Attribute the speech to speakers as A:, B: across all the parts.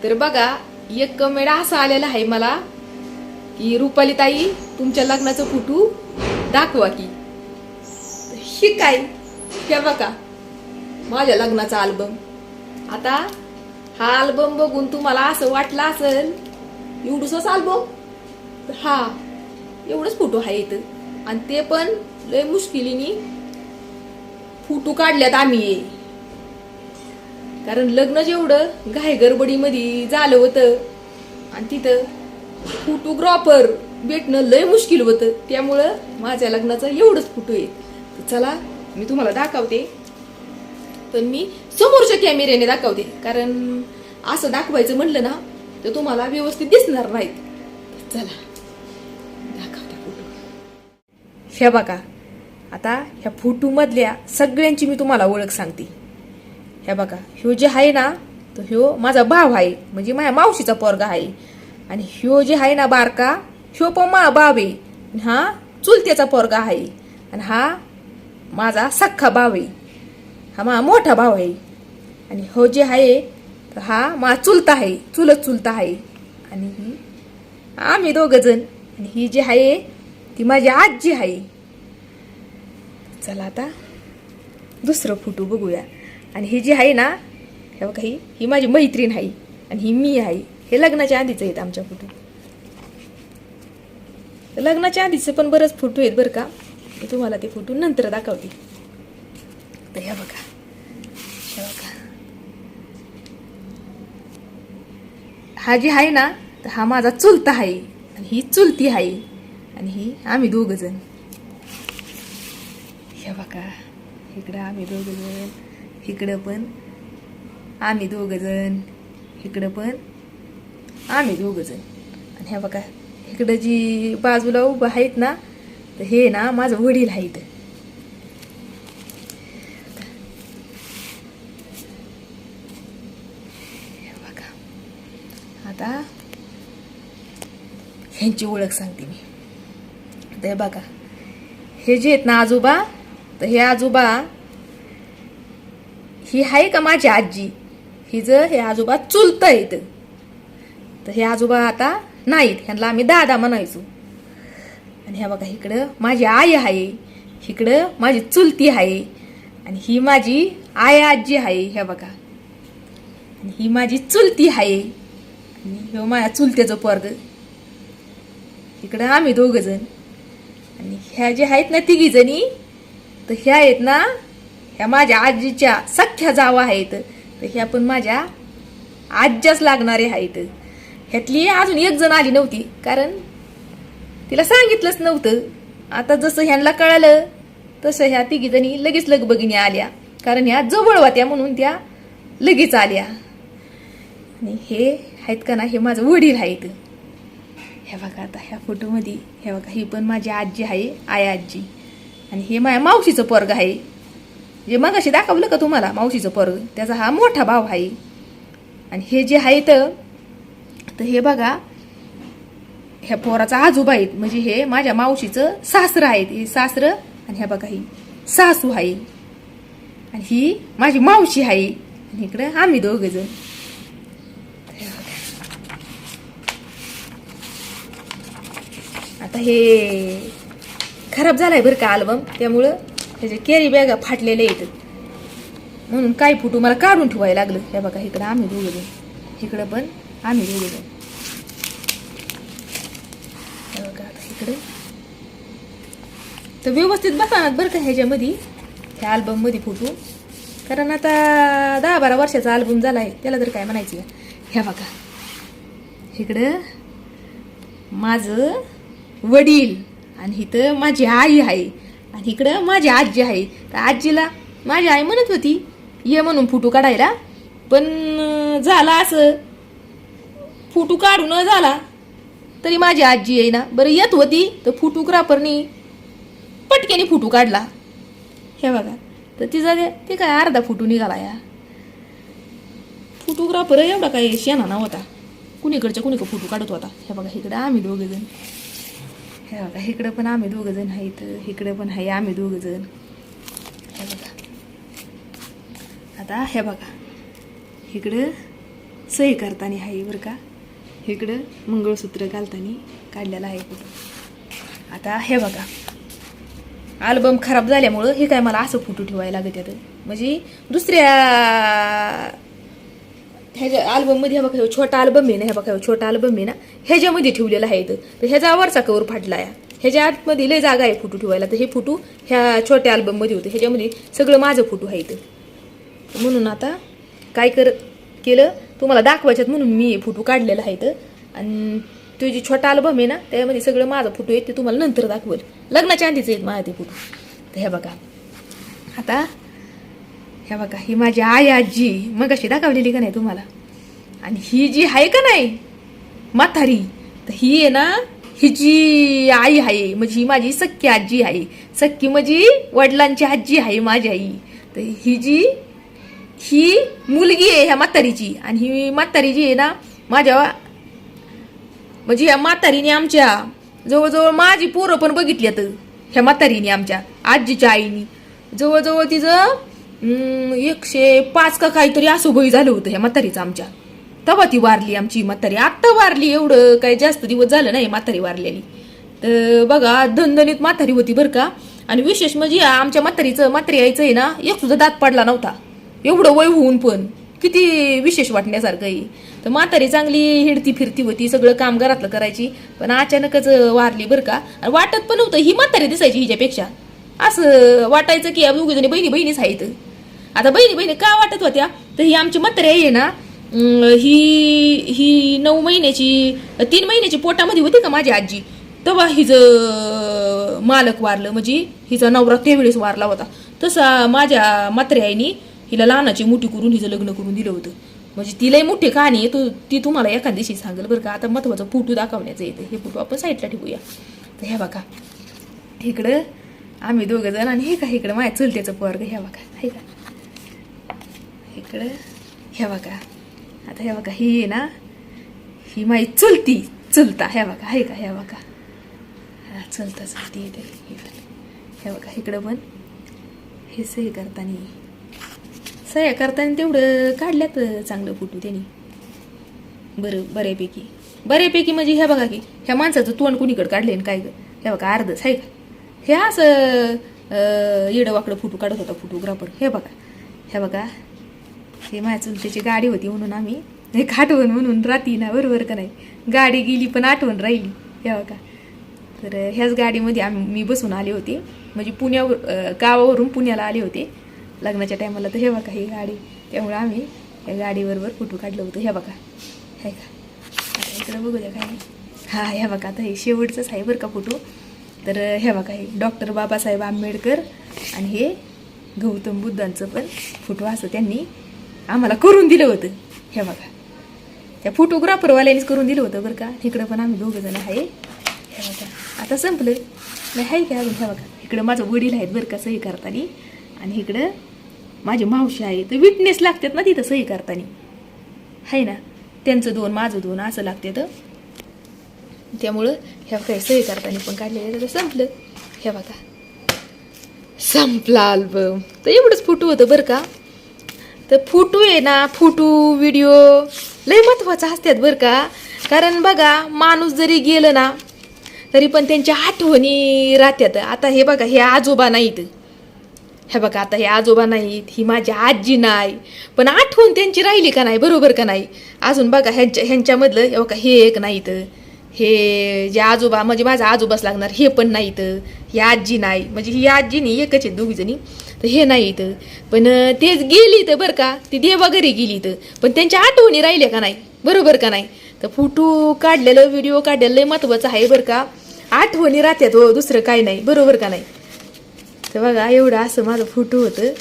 A: तर बघा एक कमेंट असा आलेला आहे मला की रुपाली ताई तुमच्या लग्नाचा फोटो दाखवा की. ही काय हे बघा माझ्या लग्नाचा अल्बम. आता हा अल्बम बघून तुम्हाला असं वाटलं असेल एवढंच अल्बम, तर हा एवढंच फोटो आहे इथं आणि ते पण लय मुश्किलीने फोटो काढल्यात आम्ही. कारण लग्न जेवढं घाई गडबडीमध्ये झालं होतं आणि तिथं फोटोग्राफर भेटणं लय मुश्किल होतं, त्यामुळं माझ्या लग्नाचं एवढंच फोटो आहे. तर चला मी तुम्हाला दाखवते, पण मी समोरच्या कॅमेऱ्याने दाखवते, कारण असं दाखवायचं म्हणलं ना तर तुम्हाला व्यवस्थित दिसणार नाहीत. चला दाखवते फोटो. हे बघा आता ह्या फोटो मधल्या सगळ्यांची मी तुम्हाला ओळख सांगते. हे बघा ह्यो जे आहे ना तो ह्यो माझा भाव आहे, म्हणजे माझ्या मावशीचा पोरगा आहे. आणि ह्यो जे आहे ना बारका ह्यो पण माझा भाव आहे. हा चुलत्याचा पोरगा आहे आणि हा माझा सख्खा भाव आहे, हा माझा मोठा भाव आहे. आणि हो जे आहे तर हा माझा चुलता आहे, चुलत चुलता आहे. आणि ही आम्ही दोघ जण. आणि ही जी आहे ती माझी आजी आहे. चला आता दुसरं फोटो बघूया. आणि ही जी आहे ना हे बघा ही माझी मैत्रीण आहे आणि ही मी आहे. हे लग्नाच्या आधीच आहेत आमच्या फोटो. लग्नाच्या आधीचे पण बरेच फोटो आहेत बरं का, तुम्हाला ते फोटो नंतर दाखवते. तर हे बघा हा जी आहे ना तर हा माझा चुलता आहे आणि ही चुलती आहे आणि ही आम्ही दोघ जण. हे बघा इकडं आम्ही दोघ जण, इकडं पण आम्ही दोघ जण, इकडं पण आम्ही दोघ जण. आणि हे बघा इकडं जी बाजूला उभं आहेत ना तर हे ना माझं वडील आहेत. आता ह्यांची ओळख सांगते मी. तर हे बघा हे जे आहेत ना आजोबा, तर हे आजोबा ही आहे का माझी आजी, हे आजोबा चुलत आहेत. तर हे आजोबा आता नाहीत, ह्यांना आम्ही दादा म्हणायचो. आणि हे बघा इकडं माझी आई आहे, इकडं माझी चुलती आहे आणि ही माझी आई आजी आहे. हे बघा आणि ही माझी चुलती आहे आणि हे माझ्या चुलत्याचं पोरग. इकडं आम्ही दोघ जण. आणि ह्या ज्या आहेत ना तिघी जणी तर ह्या आहेत ना ह्या माझ्या आजीच्या सख्ख्या जावा आहेत. तर ह्या पण माझ्या आज्याच लागणारे आहेत. ह्यातली अजून एक जण आली नव्हती, कारण तिला सांगितलंच नव्हतं. आता जसं ह्यांना कळालं तसं ह्या तिघी जणी लगेच लगबगीने आल्या, कारण ह्या जवळ होत्या म्हणून त्या लगेच आल्या. आणि हे आहेत का ना हे माझं वडील आहेत. हे बघा आता ह्या फोटोमध्ये हे बघा ही पण माझी आजी आहे, आई आजी. आणि हे माझ्या मावशीचं पोरग आहे, जे मगाशी दाखवलं का तुम्हाला मावशीचं पोरग, त्याचा हा मोठा भाव आहे. आणि हे जे आहे तर हे बघा ह्या पोराचा आजोबा आहेत, म्हणजे हे माझ्या मावशीचं सासरं आहेत. हे सासरं आणि ह्या बघा ही सासू आहे आणि ही माझी मावशी आहे. आणि इकडं आम्ही दोघ जण. आता हे खराब झालाय बरं का अल्बम, त्यामुळं ह्याचे कॅरी बॅगा फाटलेले आहेत, म्हणून काही फोटो मला काढून ठेवायला लागलं. हे बघा इकडं आम्ही दोघ जण, इकडं पण आम्ही दोघ जण. हे बघा आता इकडे तर व्यवस्थित बघा बरं का ह्याच्यामध्ये ह्या अल्बम मध्ये फोटो, कारण आता 10-12 वर्षाचा अल्बम झालाय, त्याला तर काय म्हणायचं. ह्या बघा इकडं माझं वडील आणि इथं माझी आई आहे आणि इकडं माझी आजी आहे. तर आजीला माझी आई म्हणत होती ये म्हणून फोटो काढायला, पण झाला असं फोटो काढू न झाला तरी माझी आजी आहे ना बरं येत होती, तर फोटोग्राफरनी पटक्याने फोटो काढला. हे बघा तर तिचा ते काय अर्धा फोटो निघाला. या फोटोग्राफर एवढा काय शेणा नव्हता, कुणीकडच्या कुणीकडे फोटो काढत होता. हे बघा इकडे आम्ही दोघ जण, हे बघा इकडं पण आम्ही दोघ जण आहेत, इकडं पण आहे आम्ही दोघ जण. हे बघा आता हे बघा इकडं सही करताना आहे बरं का. इकडं मंगळसूत्र घालताना काढलेला आहे फोटो. आता हे बघा अल्बम खराब झाल्यामुळं हे काय मला असं फोटो ठेवायला लागत येतं. म्हणजे दुसऱ्या ह्याच्या अल्बममध्ये हे बघा छोटा अल्बम आहे ना, हे बघा छोटा अल्बम आहे ना, ह्याच्यामध्ये ठेवलेला आहे. तर ह्याचा वरचा कवर फाटला आहे. ह्याच्या आतमध्ये लय जागा आहे फोटो ठेवायला. तर हे फोटो ह्या छोट्या अल्बममध्ये होते. ह्याच्यामध्ये सगळं माझं फोटो आहे. तर म्हणून आता काय केलं तुम्हाला दाखवायच्यात म्हणून मी हे फोटो काढलेला आहे. आणि तो जे छोटा अल्बम आहे ना त्यामध्ये सगळं माझा फोटो आहे. ते तुम्हाला नंतर दाखवेल. लग्नाच्या आधीच आहेत माझे ते फोटो. तर हे बघा आता हे बघा ही माझी आई आजी मग अशी दाखवलेली का नाही तुम्हाला. आणि ही जी आहे का नाही म्हातारी, तर ही आहे ना हिची आई आहे. म्हणजे ही माझी सख्खी आजी आहे. सख्खी म्हणजे वडिलांची आजी आहे माझी आई. तर ही मुलगी आहे ह्या म्हातारीची. आणि ही म्हातारी जी आहे ना माझ्या म्हणजे ह्या म्हातारीने आमच्या जवळजवळ माझी पोरं पण बघितली आता. ह्या म्हातारीने आमच्या आजीच्या आईनी जवळजवळ तिचं 105 का काहीतरी असं वय झालं होतं ह्या म्हातारीचं आमच्या. तेव्हा ती वारली आमची म्हातारी. आत्ता वारली, एवढं काही जास्त दिवस झालं नाही म्हातारी वारलेली. तर बघा धनधनीत म्हातारी होती बरं का. आणि विशेष म्हणजे आमच्या म्हातारी आईचं आहे ना एक सुद्धा दात पडला नव्हता. एवढं वय होऊन पण किती विशेष वाटण्यासारखं आहे. तर म्हातारी चांगली हिडती फिरती होती, सगळं काम घरातलं करायची. पण अचानकच वारली बरं का. आणि वाटत पण नव्हतं ही म्हातारी दिसायची हिच्यापेक्षा. असं वाटायचं की दोघी जणी बहिणीच आहेत. आता बहिणी का वाटत होत्या, तर ही आमची म्हातारी आहे ना ही 9 महिन्याची 3 महिन्याची पोटामध्ये होती का माझी आजी, तेव्हा हिचं मालक वारलं. म्हणजे हिचा नवरा त्यावेळेस वारला होता. तसा माझ्या म्हातारी आईनी हिला लहानाची मोठी करून हिचं लग्न करून दिलं होतं. म्हणजे तिलाही मोठी कहाणी आहे ती तुम्हाला एखाद्या दिवशी सांगेल बरं का. आता महत्वाचं फोटो दाखवण्याचं येतं. हे फोटो आपण साईडला ठेवूया. तर हे बघा इकडं आम्ही दोघं जण आणि हे का इकडं माझ्या चुलत्याचं पोरग. हे बघा हे का इकडं हे बघा. आता हे बघा ही आहे ना ही माझी चुलता. हे बघा हे का हे बघा चुलती येते. हे बघा इकडं पण हे सही करताना तेवढं काढल्यात चांगलं फोटो त्यांनी बऱ्यापैकी. म्हणजे हे बघा की ह्या माणसाचं तोंड कुणीकडे काढले काय हे बघा अर्धच आहे का. हे असं येडं वाकडं फोटो काढत होता फोटोग्राफर. हे बघा हे माझ्या चुलतीची गाडी होती म्हणून आम्ही एक आठवण म्हणून राहती ना बरोबर का नाही. गाडी गेली पण आठवण राहिली. हे बघा तर ह्याच गाडीमध्ये मी बसून आले होते. म्हणजे गावावरून पुण्याला आले होते लग्नाच्या टायमाला. तर हे बघा ही गाडी, त्यामुळे आम्ही या गाडीबरोबर फोटो काढलं होतं. हे बघा हे का आता इकडं बघू द्या काय. हा हे बघा आता हे शेवटचंच आहे बरं का फोटो. तर हे बघा हे डॉक्टर बाबासाहेब आंबेडकर आणि हे गौतम बुद्धांचं पण फोटो असं त्यांनी आम्हाला करून दिलं होतं. हे बघा त्या फोटोग्राफरवाल्यांनीच करून दिलं होतं बरं का. इकडं पण आम्ही दोघं जण आहे. हे बघा आता संपलं नाही आहे का अजून. हे बघा इकडं माझं वडील आहेत बरं का सही करताना. आणि इकडं माझी मावशी आहे. तर विटनेस लागतात ना तिथं सही करताना आहे ना. त्यांचं 2 माझं 2 असं लागतं. त्यामुळं ह्या काही सही करताना पण काढलेलं. तर संपलं. हे बघा संपला अल्बम. तर एवढंच फोटो होतं बरं का. तर फोटो आहे ना फोटो व्हिडिओ लय महत्वाचं असतात बरं का. कारण बघा माणूस जरी गेलं ना तरी पण त्यांच्या आठवणी राहतात. आता हे बघा हे आजोबा नाहीत. हे बघा आता हे आजोबा नाहीत, ही माझी आजी नाही, पण आठवण त्यांची राहिली का नाही बरोबर का नाही. अजून बघा ह्यांच्यामधलं हे बघा हे एक नाहीत. हे जे आजोबा म्हणजे माझा आजोबाच लागणार हे पण नाहीत. ही आजी नाही म्हणजे ही आजी नाही एकच आहेत दोघी जणी. तर हे नाहीत पण तेच गेली तर बरं का. ती देवा घरी गेली तर पण त्यांच्या आठवणी राहिल्या का नाही बरोबर का नाही. तर फोटो काढलेलं व्हिडिओ काढलेलं लय महत्वाचं आहे बरं का. आठवणी राहतात हो दुसरं काही नाही बरोबर का नाही. तर बघा एवढं असं माझं फोटो होतं.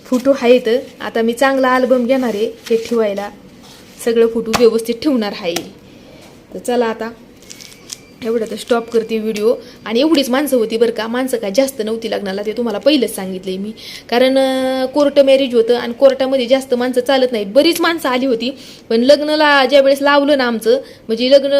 A: फोटो आहेत. आता मी चांगला अल्बम घेणार आहे हे ठेवायला. सगळं फोटो व्यवस्थित ठेवणार आहे. तर चला आता एवढं तर स्टॉप करते व्हिडिओ. आणि एवढीच माणसं होती बरं का, माणसं काय जास्त नव्हती लग्नाला, ते तुम्हाला पहिलंच सांगितलंय मी. कारण कोर्ट मॅरेज होतं आणि कोर्टामध्ये जास्त माणसं चालत नाहीत. बरीच माणसं आली होती, पण लग्नाला ज्या वेळेस लावलं ना आमचं, म्हणजे लग्न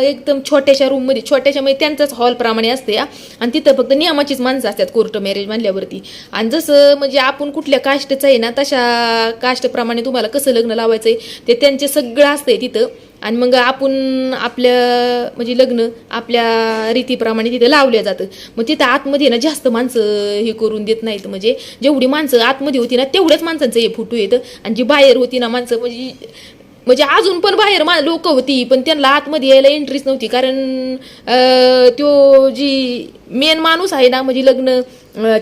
A: एकदम छोट्याशा रूममध्ये, छोट्याशा म्हणजे त्यांचाच हॉलप्रमाणे असते आणि तिथं फक्त नियमाचीच माणसं असतात कोर्ट मॅरेज म्हणल्यावरती. आणि जसं म्हणजे आपण कुठल्या कास्टचं आहे ना, तशा कास्टप्रमाणे तुम्हाला कसं लग्न लावायचं आहे ते त्यांचे सगळं असतंय तिथं. आणि मग आपण आपल्या म्हणजे लग्न आपल्या रीतीप्रमाणे तिथे लावल्या जातं. मग तिथं आतमध्ये ना जास्त माणसं हे करून देत नाहीत, म्हणजे जेवढी माणसं आतमध्ये होती ना तेवढ्याच माणसांचं हे फोटो येतं. आणि जी बाहेर होती ना माणसं, म्हणजे अजून पण बाहेर लोक होती, पण त्यांना आतमध्ये यायला एंट्रीच नव्हती. कारण तो जी मेन माणूस आहे ना, म्हणजे लग्न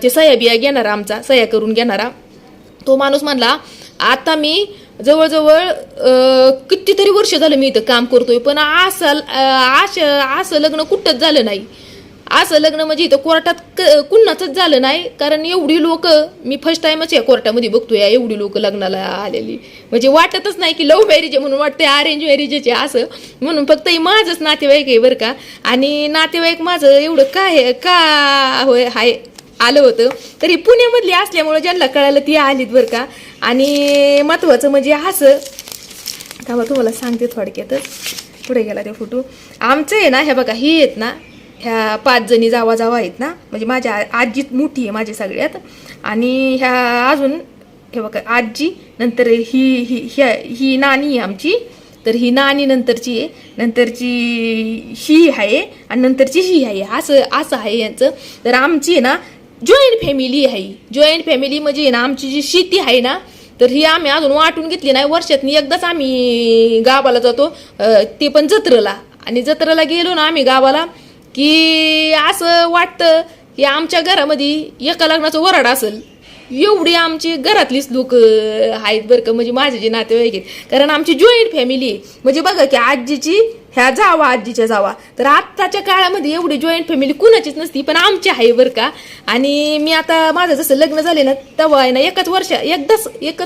A: ते सह्या बिया घेणारा, आमचा सह्या करून घेणारा, तो माणूस म्हणला आता मी जवळजवळ कितीतरी वर्ष झालं मी इथं काम करतोय, पण असं लग्न कुठंच झालं नाही. असं लग्न म्हणजे इथं कोर्टात कुणाचंच झालं नाही. कारण एवढी लोक मी फर्स्ट टाइमच या कोर्टामध्ये बघतोय, एवढी लोक लग्नाला आलेली. म्हणजे वाटतच नाही की लव्ह मॅरेज आहे म्हणून, वाटते अरेंज मॅरेजचे असं म्हणून. फक्त हे माझंच नातेवाईक आहे बरं का. आणि नातेवाईक माझं एवढं काय का होय हाय आलं होतं, तरी पुण्यामधली असल्यामुळे ज्यांना कळालं ती आलीत बरं का. आणि महत्त्वाचं म्हणजे असं का तुम्हाला सांगते थोडक्यातच. पुढे गेला ते फोटो आमचं आहे ना, ह्या बघा ही आहेत ना, ह्या 5 जणी जावा आहेत ना, म्हणजे माझ्या आजी मोठी आहे माझी सगळ्यात. आणि ह्या अजून हे बघा आजी, नंतर ही नानी आहे आमची, तर ही नानी नंतरची आहे, नंतरची ही आहे आणि नंतरची ही आहे. असं आहे यांचं. तर आमची आहे ना जॉईंट फॅमिली आहे. जॉईंट फॅमिली म्हणजे ना आमची जी शेती आहे ना, तर ही आम्ही अजून वाटून घेतली नाही. वर्षातनी एकदाच आम्ही गावाला जातो, ते पण जत्रेला. आणि जत्रेला गेलो ना आम्ही गावाला की असं वाटतं की आमच्या घरामध्ये एका लग्नाचं वराड असेल, एवढी आमची घरातलीच लोक आहेत बरं का, म्हणजे माझे जे नातेवाईक आहेत. कारण आमची जॉईंट फॅमिली आहे. म्हणजे बघा की आजीची ह्या जावा, आजीच्या जावा, तर आत्ताच्या काळामध्ये एवढी जॉईंट फॅमिली कुणाचीच नसती, पण आमची आहे बरं का. आणि मी आता माझं जसं लग्न झाले ना तेव्हा आहे ना एकच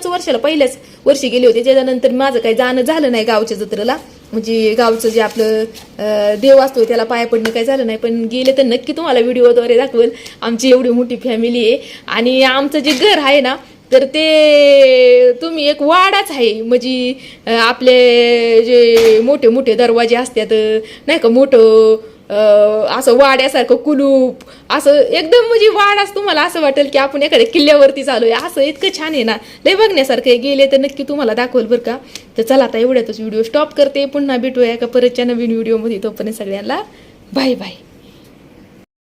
A: वर्षाला पहिल्याच वर्षी गेले होते. त्याच्यानंतर माझं काही जाणं झालं नाही गावच्या जत्रेला. म्हणजे गावचं जे आपलं देव असतो त्याला पाया पडणं काही झालं नाही, पण गेले तर नक्की तुम्हाला व्हिडिओद्वारे दाखवेल. आमची एवढी मोठी फॅमिली आहे. आणि आमचं जे घर आहे ना, तर ते तुम्ही एक वाडाच आहे. म्हणजे आपले जे मोठे मोठे दरवाजे असतात नाही का, मोठं असं वाड्यासारखं कुलूप, असं एकदम म्हणजे वाडाच तुम्हाला असं वाटेल की आपण एखाद्या किल्ल्यावरती चालू आहे. असं इतकं छान आहे ना, लय बघण्यासारखं आहे. गेले तर नक्की तुम्हाला दाखवल बरं का. तर चला आता एवढ्यातच व्हिडिओ स्टॉप करते. पुन्हा भेटूया एका परतच्या नवीन व्हिडिओमध्ये. तोपर्यंत सगळ्यांना बाय बाय.